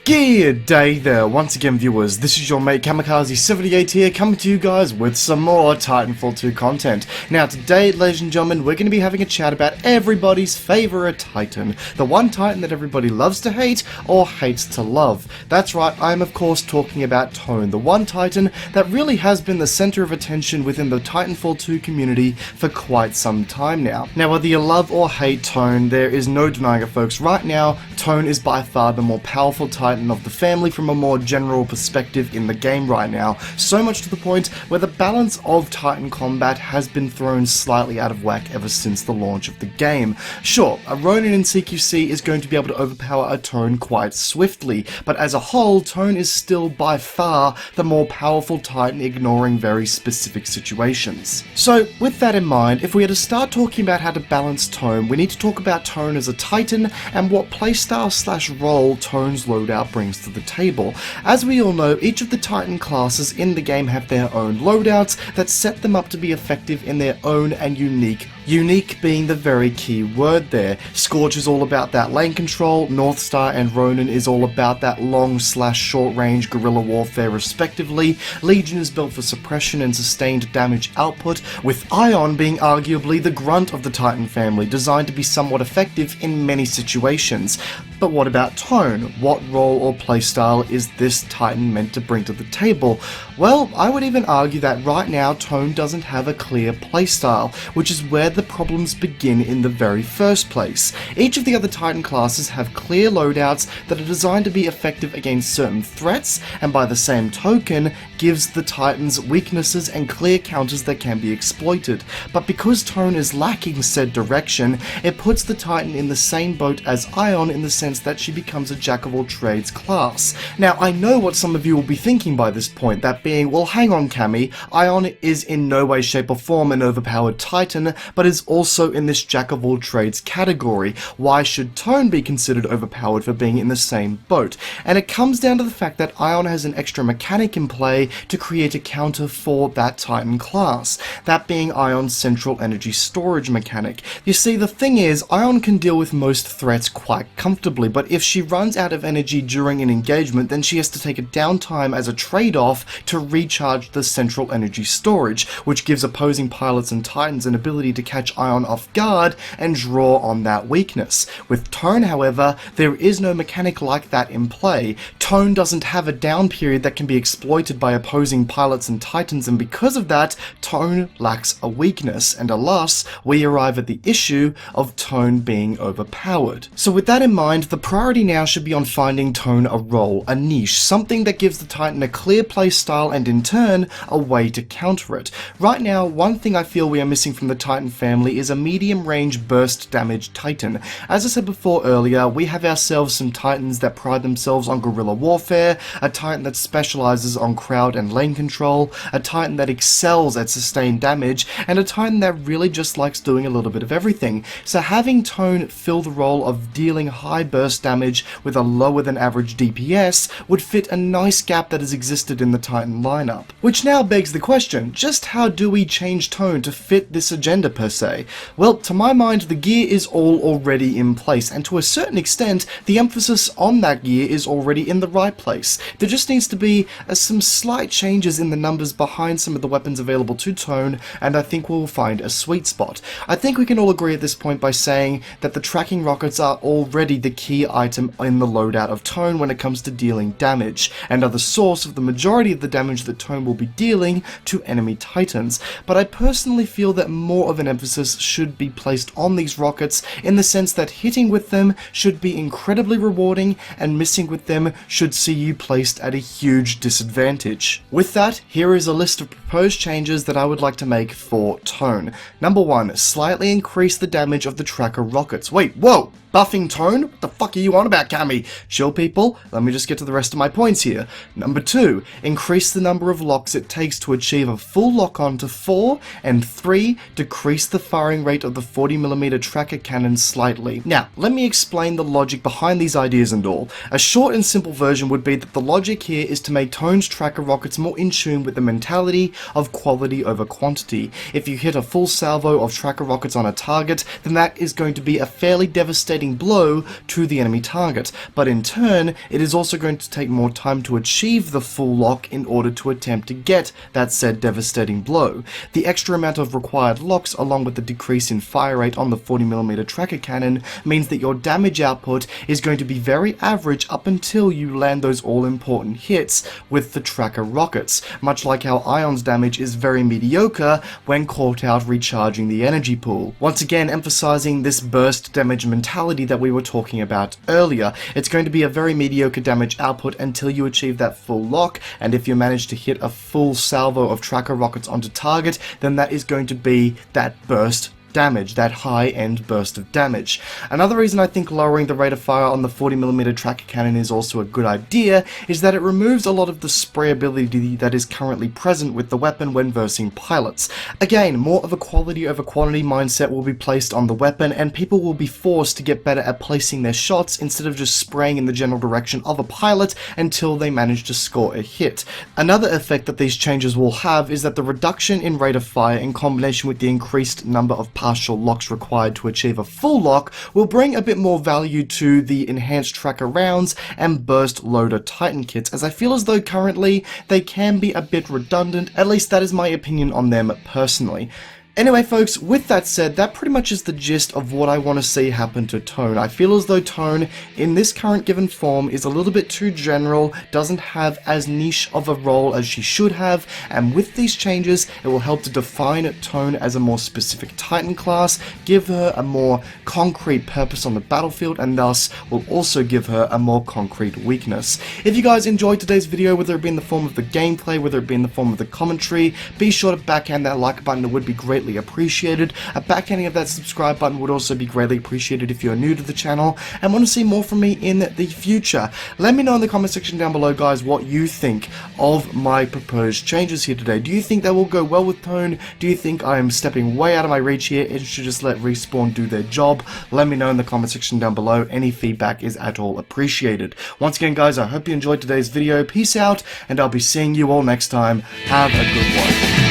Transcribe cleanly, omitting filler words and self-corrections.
Good day there, once again viewers, this is your mate Kamikaze78 here, coming to you guys with some more Titanfall 2 content. Now today, ladies and gentlemen, we're going to be having a chat about everybody's favourite Titan. The one Titan that everybody loves to hate, or hates to love. That's right, I am of course talking about Tone, the one Titan that really has been the centre of attention within the Titanfall 2 community for quite some time now. Now whether you love or hate Tone, there is no denying it folks, right now, Tone is by far the more powerful Titan of the family from a more general perspective in the game right now, so much to the point where the balance of Titan combat has been thrown slightly out of whack ever since the launch of the game. Sure, a Ronin in CQC is going to be able to overpower a Tone quite swiftly, but as a whole, Tone is still by far the more powerful Titan, ignoring very specific situations. So with that in mind, if we are to start talking about how to balance Tone, we need to talk about Tone as a Titan and what playstyle slash role Tone's loadout brings to the table. As we all know, each of the Titan classes in the game have their own loadouts that set them up to be effective in their own and unique being the very key word there. Scorch is all about that lane control, Northstar and Ronin is all about that long slash short range guerrilla warfare respectively, Legion is built for suppression and sustained damage output, with Ion being arguably the grunt of the Titan family, designed to be somewhat effective in many situations. But what about Tone? What role or playstyle is this Titan meant to bring to the table? Well, I would even argue that right now Tone doesn't have a clear playstyle, which is where the problems begin in the very first place. Each of the other Titan classes have clear loadouts that are designed to be effective against certain threats, and by the same token, gives the Titans weaknesses and clear counters that can be exploited. But because Tone is lacking said direction, it puts the Titan in the same boat as Ion in the sense that she becomes a jack-of-all-trades class. Now, I know what some of you will be thinking by this point, that being, well hang on Cammy, Ion is in no way, shape or form an overpowered Titan, but is also in this jack-of-all-trades category. Why should Tone be considered overpowered for being in the same boat? And it comes down to the fact that Ion has an extra mechanic in play to create a counter for that Titan class, that being Ion's central energy storage mechanic. You see, the thing is, Ion can deal with most threats quite comfortably, but if she runs out of energy during an engagement, then she has to take a downtime as a trade-off to recharge the central energy storage, which gives opposing pilots and Titans an ability to catch Ion off guard and draw on that weakness. With Tone, however, there is no mechanic like that in play. Tone doesn't have a down period that can be exploited by opposing pilots and Titans, and because of that, Tone lacks a weakness, and alas, we arrive at the issue of Tone being overpowered. So with that in mind, the priority now should be on finding Tone a role, a niche, something that gives the Titan a clear play style and in turn, a way to counter it. Right now, one thing I feel we are missing from the Titan family is a medium range burst damage Titan. As I said before earlier, we have ourselves some Titans that pride themselves on guerrilla warfare, a Titan that specializes on crowd and lane control, a Titan that excels at sustained damage, and a Titan that really just likes doing a little bit of everything. So having Tone fill the role of dealing high burst damage with a lower than average DPS would fit a nice gap that has existed in the Titan lineup. Which now begs the question, just how do we change Tone to fit this agenda per se? Well, to my mind, the gear is all already in place, and to a certain extent, the emphasis on that gear is already in the right place. There just needs to be some slight changes in the numbers behind some of the weapons available to Tone, and I think we'll find a sweet spot. I think we can all agree at this point by saying that the tracking rockets are already the key item in the loadout of Tone when it comes to dealing damage, and are the source of the majority of the damage that Tone will be dealing to enemy Titans. But I personally feel that more of an emphasis should be placed on these rockets, in the sense that hitting with them should be incredibly rewarding, and missing with them should see you placed at a huge disadvantage. With that, here is a list of proposed changes that I would like to make for Tone. Number 1, slightly increase the damage of the tracker rockets. Wait, whoa! Buffing Tone? What the fuck are you on about, Cammy? Chill, people. Let me just get to the rest of my points here. Number 2, increase the number of locks it takes to achieve a full lock-on to 4, and 3, decrease the firing rate of the 40mm tracker cannon slightly. Now, let me explain the logic behind these ideas and all. A short and simple version version would be that the logic here is to make Tone's tracker rockets more in tune with the mentality of quality over quantity. If you hit a full salvo of tracker rockets on a target, then that is going to be a fairly devastating blow to the enemy target, but in turn, it is also going to take more time to achieve the full lock in order to attempt to get that said devastating blow. The extra amount of required locks, along with the decrease in fire rate on the 40mm tracker cannon, means that your damage output is going to be very average up until you land those all-important hits with the tracker rockets, much like how Ion's damage is very mediocre when caught out recharging the energy pool. Once again, emphasizing this burst damage mentality that we were talking about earlier. It's going to be a very mediocre damage output until you achieve that full lock, and if you manage to hit a full salvo of tracker rockets onto target, then that is going to be that burst damage, that high-end burst of damage. Another reason I think lowering the rate of fire on the 40mm tracker cannon is also a good idea is that it removes a lot of the sprayability that is currently present with the weapon when versing pilots. Again, more of a quality over quantity mindset will be placed on the weapon, and people will be forced to get better at placing their shots instead of just spraying in the general direction of a pilot until they manage to score a hit. Another effect that these changes will have is that the reduction in rate of fire in combination with the increased number of partial locks required to achieve a full lock will bring a bit more value to the enhanced tracker rounds and burst loader Titan kits, as I feel as though currently they can be a bit redundant. At least that is my opinion on them personally. Anyway folks, with that said, that pretty much is the gist of what I want to see happen to Tone. I feel as though Tone, in this current given form, is a little bit too general, doesn't have as niche of a role as she should have, and with these changes, it will help to define Tone as a more specific Titan class, give her a more concrete purpose on the battlefield, and thus will also give her a more concrete weakness. If you guys enjoyed today's video, whether it be in the form of the gameplay, whether it be in the form of the commentary, be sure to backhand that like button. It would be greatly appreciated. A backhanding of that subscribe button would also be greatly appreciated if you're new to the channel and want to see more from me in the future. Let me know in the comment section down below, guys, what you think of my proposed changes here today. Do you think they will go well with Tone? Do you think I am stepping way out of my reach here and should just let Respawn do their job? Let me know in the comment section down below. Any feedback is at all appreciated. Once again, guys, I hope you enjoyed today's video. Peace out, and I'll be seeing you all next time. Have a good one.